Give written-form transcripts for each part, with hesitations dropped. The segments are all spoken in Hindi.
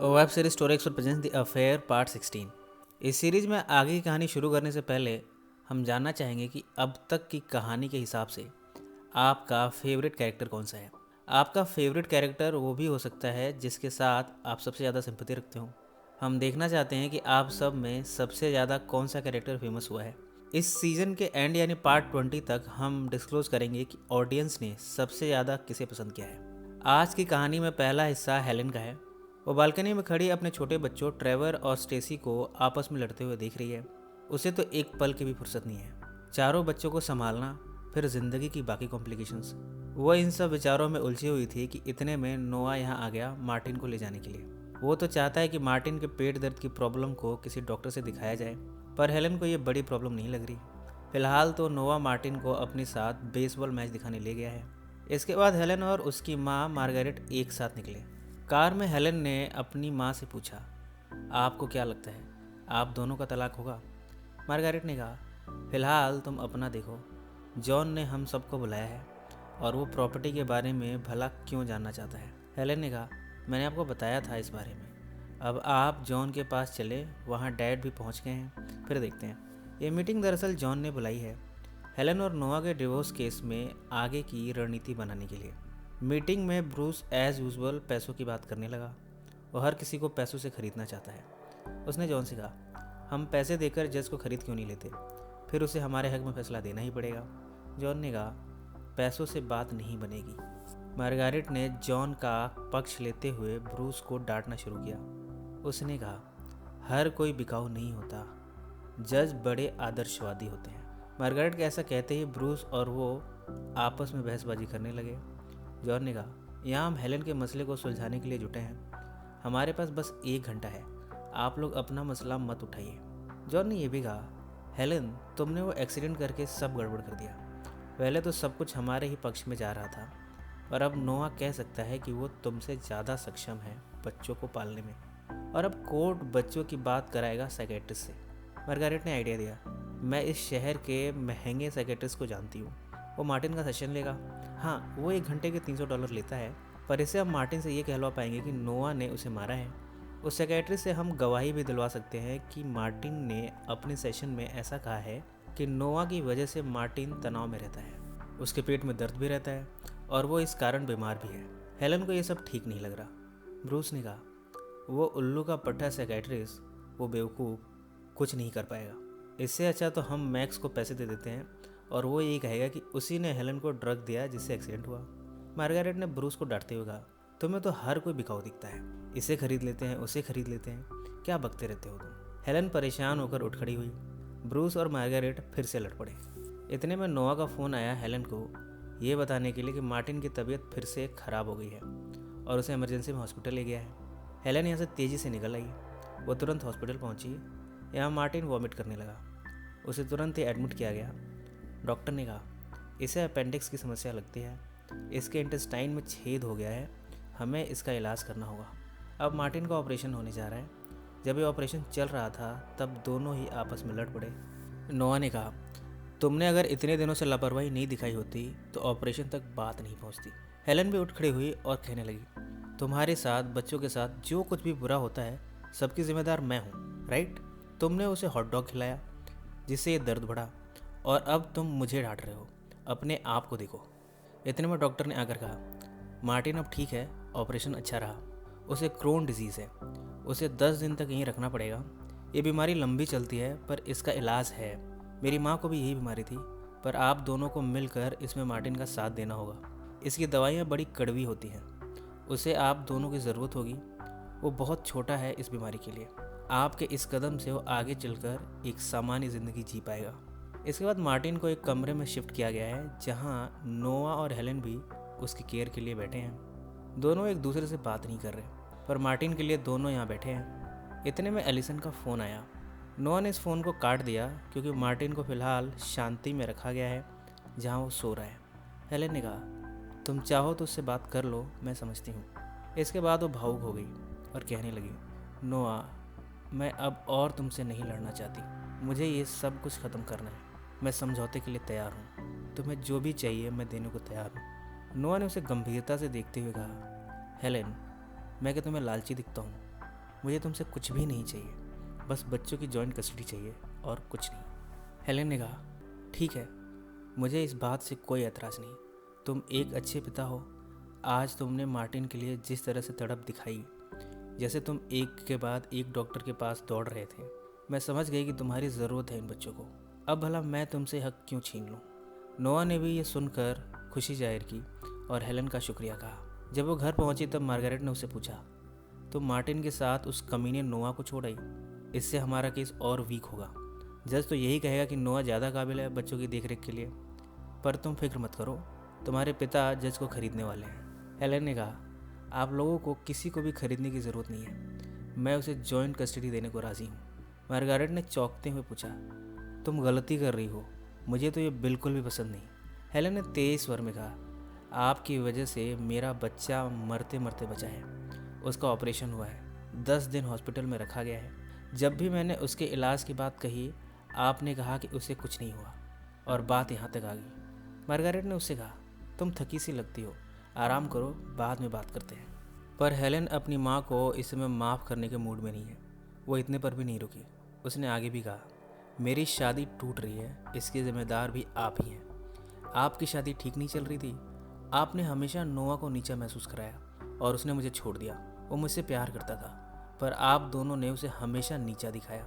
Web series story expert presents the affair part 16। इस सीरीज में आगे की कहानी शुरू करने से पहले हम जानना चाहेंगे कि अब तक की कहानी के हिसाब से आपका फेवरेट कैरेक्टर कौन सा है। आपका फेवरेट कैरेक्टर वो भी हो सकता है जिसके साथ आप सबसे ज़्यादा सिंपैथी रखते हो। हम देखना चाहते हैं कि आप सब में सबसे ज़्यादा कौन सा कैरेक्टर फेमस हुआ है। इस सीज़न के एंड यानी पार्ट 20 तक हम डिस्क्लोज करेंगे कि ऑडियंस ने सबसे ज़्यादा किसे पसंद किया है। आज की कहानी में पहला हिस्सा हेलेन का है। वो बालकनी में खड़ी अपने छोटे बच्चों ट्रेवर और स्टेसी को आपस में लड़ते हुए देख रही है। उसे तो एक पल की भी फुर्सत नहीं है। चारों बच्चों को संभालना, फिर जिंदगी की बाकी कॉम्प्लिकेशंस। वो इन सब विचारों में उलझी हुई थी कि इतने में नोआ यहाँ आ गया मार्टिन को ले जाने के लिए। वो तो चाहता है कि मार्टिन के पेट दर्द की प्रॉब्लम को किसी डॉक्टर से दिखाया जाए, पर हेलन को ये बड़ी प्रॉब्लम नहीं लग रही। फिलहाल तो नोआ मार्टिन को अपने साथ बेसबॉल मैच दिखाने ले गया है। इसके बाद हेलन और उसकी माँ मार्गारेट एक साथ निकले। कार में हेलन ने अपनी माँ से पूछा, आपको क्या लगता है, आप दोनों का तलाक होगा? मार्गारेट ने कहा, फिलहाल तुम अपना देखो। जॉन ने हम सबको बुलाया है और वो प्रॉपर्टी के बारे में भला क्यों जानना चाहता है। हेलन ने कहा, मैंने आपको बताया था इस बारे में। अब आप जॉन के पास चले, वहाँ डैड भी पहुँच गए हैं, फिर देखते हैं। ये मीटिंग दरअसल जॉन ने बुलाई है हेलन और नोआ के डिवोर्स केस में आगे की रणनीति बनाने के लिए। मीटिंग में ब्रूस एज यूजुअल पैसों की बात करने लगा। वो हर किसी को पैसों से खरीदना चाहता है। उसने जॉन से कहा, हम पैसे देकर जज को खरीद क्यों नहीं लेते, फिर उसे हमारे हक में फैसला देना ही पड़ेगा। जॉन ने कहा, पैसों से बात नहीं बनेगी। मार्गारेट ने जॉन का पक्ष लेते हुए ब्रूस को डांटना शुरू किया। उसने कहा, हर कोई बिकाऊ नहीं होता, जज बड़े आदर्शवादी होते हैं। मार्गारेट के ऐसा कहते ही ब्रूस और वो आपस में बहसबाजी करने लगे। जॉन ने कहा, यहाँ हम हेलन के मसले को सुलझाने के लिए जुटे हैं। हमारे पास बस 1 घंटा है, आप लोग अपना मसला मत उठाइए। जॉन ने यह भी कहा, हेलन, तुमने वो एक्सीडेंट करके सब गड़बड़ कर दिया। पहले तो सब कुछ हमारे ही पक्ष में जा रहा था, पर अब नोआ कह सकता है कि वो तुमसे ज़्यादा सक्षम है बच्चों को पालने में, और अब कोर्ट बच्चों की बात कराएगा साइकेट्रिस्ट से। मार्गारेट ने आइडिया दिया, मैं इस शहर के महंगे साइकेट्रिस्ट को जानती हूँ, वो मार्टिन का सेशन लेगा। हाँ, वो 1 घंटे के $300 लेता है, पर इससे हम मार्टिन से ये कहलवा पाएंगे कि नोआ ने उसे मारा है। उस साइकेट्रिस्ट से हम गवाही भी दिलवा सकते हैं कि मार्टिन ने अपने सेशन में ऐसा कहा है कि नोआ की वजह से मार्टिन तनाव में रहता है, उसके पेट में दर्द भी रहता है और वो इस कारण बीमार भी है। हेलन को ये सब ठीक नहीं लग रहा। ब्रूस ने कहा, वो उल्लू का पट्टा साइकेट्रिस्ट, वो बेवकूफ़ कुछ नहीं कर पाएगा। इससे अच्छा तो हम मैक्स को पैसे दे देते हैं और वो यही कहेगा कि उसी ने हेलन को ड्रग दिया जिससे एक्सीडेंट हुआ। मार्गारेट ने ब्रूस को डांटते हुए कहा, तुम्हें तो हर कोई बिकाऊ दिखता है, इसे खरीद लेते हैं, उसे खरीद लेते हैं, क्या बकते रहते हो तुम। हेलन परेशान होकर उठ खड़ी हुई। ब्रूस और मार्गारेट फिर से लड़ पड़े। इतने में नोआ का फ़ोन आया हेलन को ये बताने के लिए कि मार्टिन की तबीयत फिर से ख़राब हो गई है और उसे इमरजेंसी में हॉस्पिटल ले गया है। हेलन यहाँ से तेज़ी से निकल आई। वो तुरंत हॉस्पिटल पहुँची। यहाँ मार्टिन वॉमिट करने लगा। उसे तुरंत ही एडमिट किया गया। डॉक्टर ने कहा, इसे अपेंडिक्स की समस्या लगती है, इसके इंटेस्टाइन में छेद हो गया है, हमें इसका इलाज करना होगा। अब मार्टिन का ऑपरेशन होने जा रहा है। जब ये ऑपरेशन चल रहा था तब दोनों ही आपस में लड़ पड़े। नोआ ने कहा, तुमने अगर इतने दिनों से लापरवाही नहीं दिखाई होती तो ऑपरेशन तक बात नहीं पहुंचती। हेलन भी उठ खड़ी हुई और कहने लगी, तुम्हारे साथ बच्चों के साथ जो कुछ भी बुरा होता है सबकी जिम्मेदार मैं हूँ, राइट? तुमने उसे हॉट डॉग खिलाया जिससे ये दर्द बढ़ा और अब तुम मुझे डांट रहे हो, अपने आप को देखो। इतने में डॉक्टर ने आकर कहा, मार्टिन अब ठीक है, ऑपरेशन अच्छा रहा, उसे क्रोन डिजीज़ है, उसे 10 दिन तक यहीं रखना पड़ेगा। ये बीमारी लंबी चलती है पर इसका इलाज है। मेरी माँ को भी यही बीमारी थी, पर आप दोनों को मिलकर इसमें मार्टिन का साथ देना होगा। इसकी दवाइयाँ बड़ी कड़वी होती हैं, उसे आप दोनों की ज़रूरत होगी। वो बहुत छोटा है इस बीमारी के लिए। आपके इस कदम से वो आगे चलकर एक सामान्य ज़िंदगी जी पाएगा। इसके बाद मार्टिन को एक कमरे में शिफ्ट किया गया है जहाँ नोआ और हेलन भी उसकी केयर के लिए बैठे हैं। दोनों एक दूसरे से बात नहीं कर रहे, पर मार्टिन के लिए दोनों यहाँ बैठे हैं। इतने में एलिसन का फ़ोन आया। नोआ ने इस फ़ोन को काट दिया क्योंकि मार्टिन को फ़िलहाल शांति में रखा गया है जहाँ वो सो रहा है। हेलन ने कहा, तुम चाहो तो उससे बात कर लो, मैं समझती हूँ। इसके बाद वो भावुक हो गई और कहने लगी, नोआ, मैं अब और तुमसे नहीं लड़ना चाहती, मुझे ये सब कुछ ख़त्म करना है। मैं समझौते के लिए तैयार हूँ, तुम्हें जो भी चाहिए मैं देने को तैयार हूँ। नोआ ने उसे गंभीरता से देखते हुए कहा, हेलेन, मैं क्या तुम्हें लालची दिखता हूँ? मुझे तुमसे कुछ भी नहीं चाहिए, बस बच्चों की जॉइंट कस्टडी चाहिए और कुछ नहीं। हेलेन ने कहा, ठीक है, मुझे इस बात से कोई एतराज़ नहीं। तुम एक अच्छे पिता हो। आज तुमने मार्टिन के लिए जिस तरह से तड़प दिखाई, जैसे तुम एक के बाद एक डॉक्टर के पास दौड़ रहे थे, मैं समझ गई कि तुम्हारी ज़रूरत है इन बच्चों को। अब भला मैं तुमसे हक क्यों छीन लूँ। नोआ ने भी ये सुनकर खुशी जाहिर की और हेलन का शुक्रिया कहा। जब वो घर पहुंची तब मार्गारेट ने उससे पूछा, तुम मार्टिन के साथ उस कमीने नोआ को छोड़ आई? इससे हमारा केस और वीक होगा। जज तो यही कहेगा कि नोआ ज़्यादा काबिल है बच्चों की देखरेख के लिए। पर तुम फिक्र मत करो, तुम्हारे पिता जज को खरीदने वाले हैं। हेलन ने कहा, आप लोगों को किसी को भी खरीदने की ज़रूरत नहीं है, मैं उसे जॉइंट कस्टडी देने को राज़ी हूँ। मार्गारेट ने चौंकते हुए पूछा, तुम गलती कर रही हो, मुझे तो ये बिल्कुल भी पसंद नहीं। हेलन ने तेज स्वर में कहा, आपकी वजह से मेरा बच्चा मरते मरते बचा है। उसका ऑपरेशन हुआ है, 10 दिन हॉस्पिटल में रखा गया है। जब भी मैंने उसके इलाज की बात कही, आपने कहा कि उसे कुछ नहीं हुआ और बात यहाँ तक आ गई। मार्गारेट ने उससे कहा, तुम थकी सी लगती हो, आराम करो, बाद में बात करते हैं। पर हेलन अपनी माँ को इस समय माफ़ करने के मूड में नहीं है। वो इतने पर भी नहीं रुकी। उसने आगे भी कहा, मेरी शादी टूट रही है, इसके ज़िम्मेदार भी आप ही हैं। आपकी शादी ठीक नहीं चल रही थी। आपने हमेशा नोआ को नीचा महसूस कराया और उसने मुझे छोड़ दिया। वो मुझसे प्यार करता था, पर आप दोनों ने उसे हमेशा नीचा दिखाया,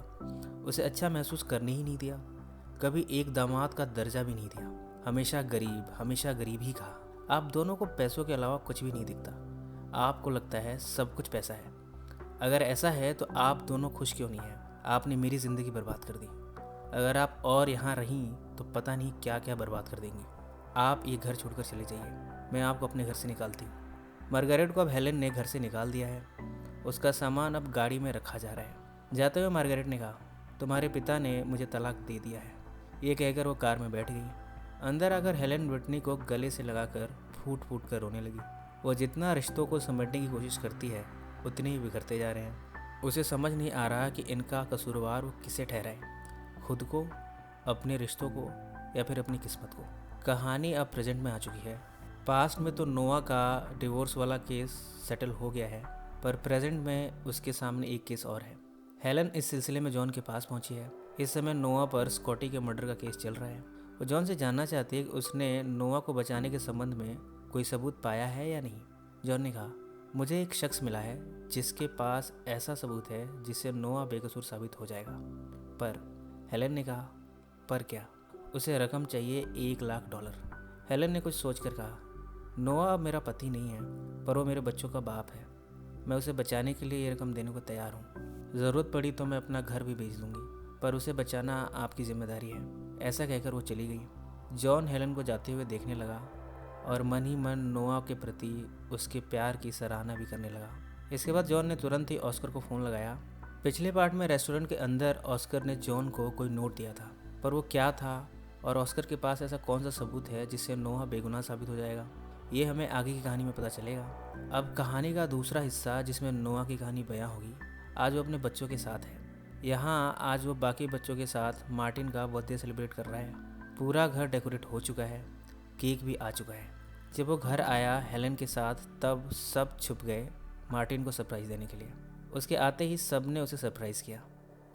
उसे अच्छा महसूस करने ही नहीं दिया। कभी एक दामाद का दर्जा भी नहीं दिया। हमेशा गरीब ही कहा। आप दोनों को पैसों के अलावा कुछ भी नहीं दिखता। आपको लगता है सब कुछ पैसा है। अगर ऐसा है तो आप दोनों खुश क्यों नहीं हैं? आपने मेरी ज़िंदगी बर्बाद कर दी। अगर आप और यहाँ रहीं तो पता नहीं क्या क्या बर्बाद कर देंगी। आप ये घर छोड़कर चले जाइए, मैं आपको अपने घर से निकालती हूँ। मार्गारेट को अब हेलन ने घर से निकाल दिया है। उसका सामान अब गाड़ी में रखा जा रहा है। जाते हुए मार्गारेट ने कहा, तुम्हारे पिता ने मुझे तलाक दे दिया है। ये कहकर वो कार में बैठ गई। अंदर आकर हेलन ब्रिटनी को गले से लगाकर फूट फूट कर रोने लगी। वो जितना रिश्तों को समेटने की कोशिश करती है, उतने ही बिगड़ते जा रहे हैं। उसे समझ नहीं आ रहा कि इनका कसूरवार वो किसे ठहराए, खुद को, अपने रिश्तों को, या फिर अपनी किस्मत को। कहानी अब प्रेजेंट में आ चुकी है। पास्ट में तो नोआ का डिवोर्स वाला केस सेटल हो गया है, पर प्रेजेंट में उसके सामने एक केस और है। हेलन इस सिलसिले में जॉन के पास पहुंची है। इस समय नोआ पर स्कॉटी के मर्डर का केस चल रहा है। वो जॉन से जानना चाहती है कि उसने नोआ को बचाने के संबंध में कोई सबूत पाया है या नहीं। जॉन ने कहा, मुझे एक शख्स मिला है जिसके पास ऐसा सबूत है जिससे नोआ बेकसूर साबित हो जाएगा। पर हेलन ने कहा, पर क्या? उसे रकम चाहिए $1,00,000। हेलन ने कुछ सोचकर कहा, नोआ अब मेरा पति नहीं है, पर वो मेरे बच्चों का बाप है। मैं उसे बचाने के लिए ये रकम देने को तैयार हूँ। ज़रूरत पड़ी तो मैं अपना घर भी बेच दूँगी, पर उसे बचाना आपकी जिम्मेदारी है। ऐसा कहकर वो चली गई। जॉन हेलन को जाते हुए देखने लगा और मन ही मन नोआ के प्रति उसके प्यार की सराहना भी करने लगा। इसके बाद जॉन ने तुरंत ही ऑस्कर को फ़ोन लगाया। पिछले पार्ट में रेस्टोरेंट के अंदर ऑस्कर ने जॉन को कोई नोट दिया था, पर वो क्या था और ऑस्कर के पास ऐसा कौन सा सबूत है जिससे नोआ बेगुनाह साबित हो जाएगा, ये हमें आगे की कहानी में पता चलेगा। अब कहानी का दूसरा हिस्सा जिसमें नोआ की कहानी बयां होगी, आज वो अपने बच्चों के साथ है। यहाँ आज वो बाकी बच्चों के साथ मार्टिन का बर्थडे सेलिब्रेट कर रहा है। पूरा घर डेकोरेट हो चुका है, केक भी आ चुका है। जब वो घर आया हेलन के साथ, तब सब छुप गए मार्टिन को सरप्राइज़ देने के लिए। उसके आते ही सब ने उसे सरप्राइज़ किया।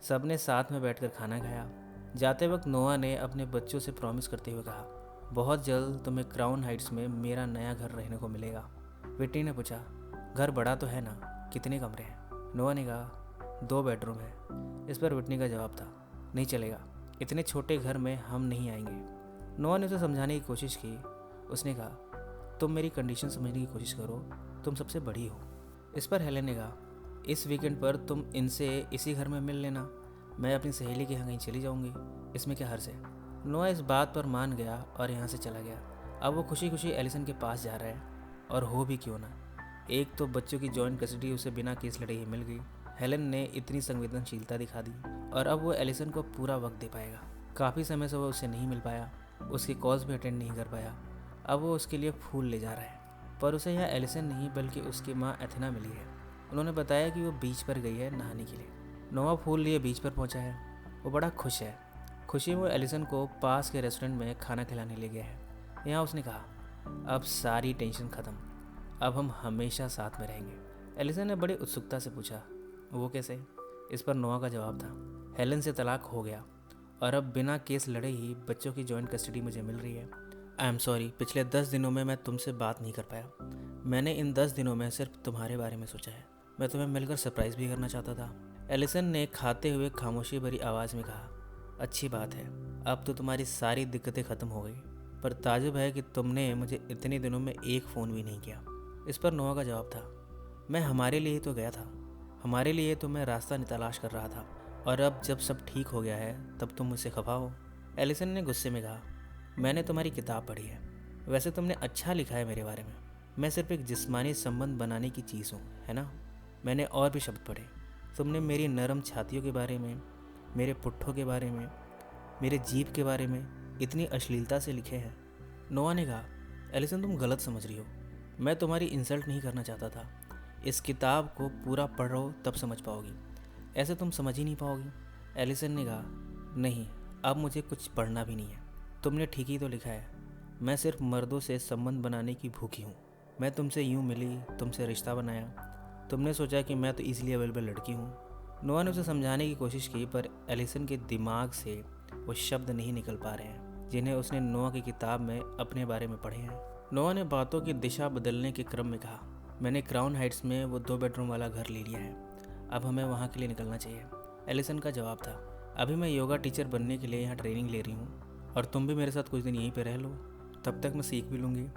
सब ने साथ में बैठकर खाना खाया। जाते वक्त नोआ ने अपने बच्चों से प्रॉमिस करते हुए कहा, बहुत जल्द तुम्हें क्राउन हाइट्स में मेरा नया घर रहने को मिलेगा। विट्नी ने पूछा, घर बड़ा तो है ना, कितने कमरे हैं? नोआ ने कहा, 2 बेडरूम है। इस पर विट्नी का जवाब था, नहीं चलेगा, इतने छोटे घर में हम नहीं आएंगे। नोआ ने उसे समझाने की कोशिश की। उसने कहा, तुम मेरी कंडीशन समझने की कोशिश करो, तुम सबसे बड़ी हो। इस पर हेलन ने कहा, इस वीकेंड पर तुम इनसे इसी घर में मिल लेना, मैं अपनी सहेली के यहाँ कहीं चली जाऊँगी, इसमें क्या हर्ज है। नोआ इस बात पर मान गया और यहाँ से चला गया। अब वो खुशी खुशी एलिसन के पास जा रहा है, और हो भी क्यों ना। एक तो बच्चों की जॉइंट कस्टडी उसे बिना केस लड़े ही मिल गई। हेलन ने इतनी संवेदनशीलता दिखा दी और अब वो एलिसन को पूरा वक्त दे पाएगा। काफ़ी समय से वो उससे नहीं मिल पाया, उसकी कॉल्स भी अटेंड नहीं कर पाया। अब वो उसके लिए फूल ले जा रहा है, पर उसे यहाँ एलिसन नहीं बल्कि उसकी माँ एथेना मिली है। उन्होंने बताया कि वो बीच पर गई है नहाने के लिए। नोआ फूल लिए बीच पर पहुँचा है। वो बड़ा खुश है। खुशी में एलिसन को पास के रेस्टोरेंट में खाना खिलाने ले गया है। यहाँ उसने कहा, अब सारी टेंशन ख़त्म, अब हम हमेशा साथ में रहेंगे। एलिसन ने बड़ी उत्सुकता से पूछा, वो कैसे? इस पर नोआ का जवाब था, हेलन से तलाक हो गया और अब बिना केस लड़े ही बच्चों की जॉइंट कस्टडी मुझे मिल रही है। आई एम सॉरी, पिछले 10 दिनों में मैं तुमसे बात नहीं कर पाया। मैंने इन 10 दिनों में सिर्फ तुम्हारे बारे में सोचा है। मैं तुम्हें मिलकर सरप्राइज़ भी करना चाहता था। एलिसन ने खाते हुए खामोशी भरी आवाज़ में कहा, अच्छी बात है, अब तो तुम्हारी सारी दिक्कतें ख़त्म हो गई, पर ताजुब है कि तुमने मुझे इतने दिनों में एक फ़ोन भी नहीं किया। इस पर नोआ का जवाब था, मैं हमारे लिए ही तो गया था, हमारे लिए तो मैं रास्ता तलाश कर रहा था, और अब जब सब ठीक हो गया है तब तुम मुझसे खफा हो। एलिसन ने गुस्से में कहा, मैंने तुम्हारी किताब पढ़ी है, वैसे तुमने अच्छा लिखा है मेरे बारे में। मैं सिर्फ एक जिस्मानी संबंध बनाने की चीज़ हूँ, है ना? मैंने और भी शब्द पढ़े। तुमने मेरी नरम छातियों के बारे में, मेरे पुट्ठों के बारे में, मेरे जीभ के बारे में इतनी अश्लीलता से लिखे हैं। नोआ ने कहा, एलिसन तुम गलत समझ रही हो, मैं तुम्हारी इंसल्ट नहीं करना चाहता था। इस किताब को पूरा पढ़ो तब समझ पाओगी, ऐसे तुम समझ ही नहीं पाओगी। एलिसन ने कहा, नहीं, अब मुझे कुछ पढ़ना भी नहीं है, तुमने ठीक ही तो लिखा है। मैं सिर्फ मर्दों से संबंध बनाने की भूखी हूँ। मैं तुमसे यूँ मिली, तुमसे रिश्ता बनाया, तुमने सोचा कि मैं तो ईजिली अवेलेबल लड़की हूँ। नोआ ने उसे समझाने की कोशिश की, पर एलिसन के दिमाग से वो शब्द नहीं निकल पा रहे हैं जिन्हें उसने नोआ की किताब में अपने बारे में पढ़े हैं। नोआ ने बातों की दिशा बदलने के क्रम में कहा, मैंने क्राउन हाइट्स में वो 2 बेडरूम वाला घर ले लिया है, अब हमें वहाँ के लिए निकलना चाहिए। एलिसन का जवाब था, अभी मैं योगा टीचर बनने के लिए यहाँ ट्रेनिंग ले रही हूँ और तुम भी मेरे साथ कुछ दिन यहीं पे रह लो, तब तक मैं सीख भी लूँगी।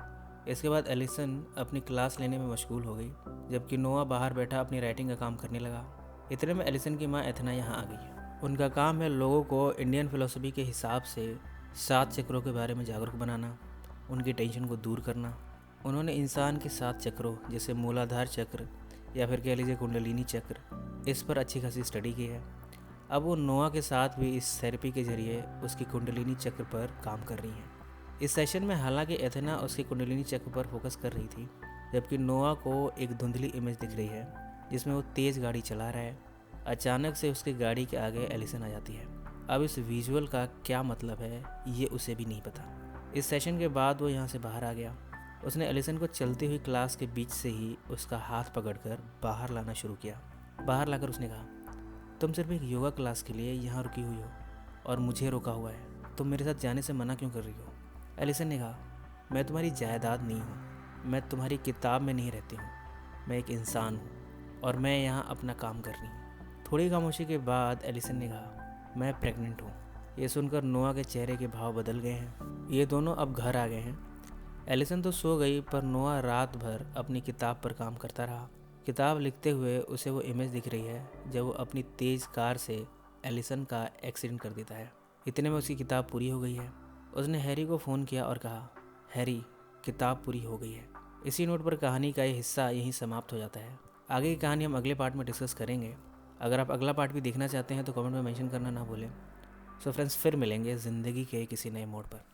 इसके बाद एलिसन अपनी क्लास लेने में मशगूल हो गई, जबकि नोआ बाहर बैठा अपनी राइटिंग का काम करने लगा। इतने में एलिसन की माँ एथना यहाँ आ गई। उनका काम है लोगों को इंडियन फिलोसफी के हिसाब से 7 चक्रों के बारे में जागरूक बनाना, उनकी टेंशन को दूर करना। उन्होंने इंसान के 7 चक्रों जैसे मूलाधार चक्र या फिर कह लीजिए कुंडलिनी चक्र, इस पर अच्छी खासी स्टडी की है। अब वो नोआ के साथ भी इस थेरेपी के जरिए उसकी कुंडलिनी चक्र पर काम कर रही हैं। इस सेशन में हालांकि एथेना उसकी कुंडलिनी चक्र पर फोकस कर रही थी, जबकि नोआ को एक धुंधली इमेज दिख रही है जिसमें वो तेज़ गाड़ी चला रहा है। अचानक से उसकी गाड़ी के आगे एलिसन आ जाती है। अब इस विजुअल का क्या मतलब है ये उसे भी नहीं पता। इस सेशन के बाद वो यहाँ से बाहर आ गया। उसने एलिसन को चलती हुई क्लास के बीच से ही उसका हाथ पकड़कर बाहर लाना शुरू किया। बाहर लाकर उसने कहा, तुम सिर्फ एक योगा क्लास के लिए यहाँ रुकी हुई हो और मुझे रोका हुआ है, तुम मेरे साथ जाने से मना क्यों कर रही हो? एलिसन ने कहा, मैं तुम्हारी जायदाद नहीं हूँ, मैं तुम्हारी किताब में नहीं रहती हूँ, मैं एक इंसान हूँ और मैं यहाँ अपना काम कर रही हूँ। थोड़ी खामोशी के बाद एलिसन ने कहा, मैं प्रेग्नेंट हूँ। ये सुनकर नोआ के चेहरे के भाव बदल गए हैं। ये दोनों अब घर आ गए हैं। एलिसन तो सो गई, पर नोआ रात भर अपनी किताब पर काम करता रहा। किताब लिखते हुए उसे वो इमेज दिख रही है जब वो अपनी तेज़ कार से एलिसन का एक्सीडेंट कर देता है। इतने में उसकी किताब पूरी हो गई है। उसने हैरी को फ़ोन किया और कहा, हैरी, किताब पूरी हो गई है। इसी नोट पर कहानी का ये हिस्सा यहीं समाप्त हो जाता है। आगे की कहानी हम अगले पार्ट में डिस्कस करेंगे। अगर आप अगला पार्ट भी देखना चाहते हैं तो कमेंट में मेंशन करना ना भूलें। सो फ्रेंड्स, फिर मिलेंगे ज़िंदगी के किसी नए मोड़ पर।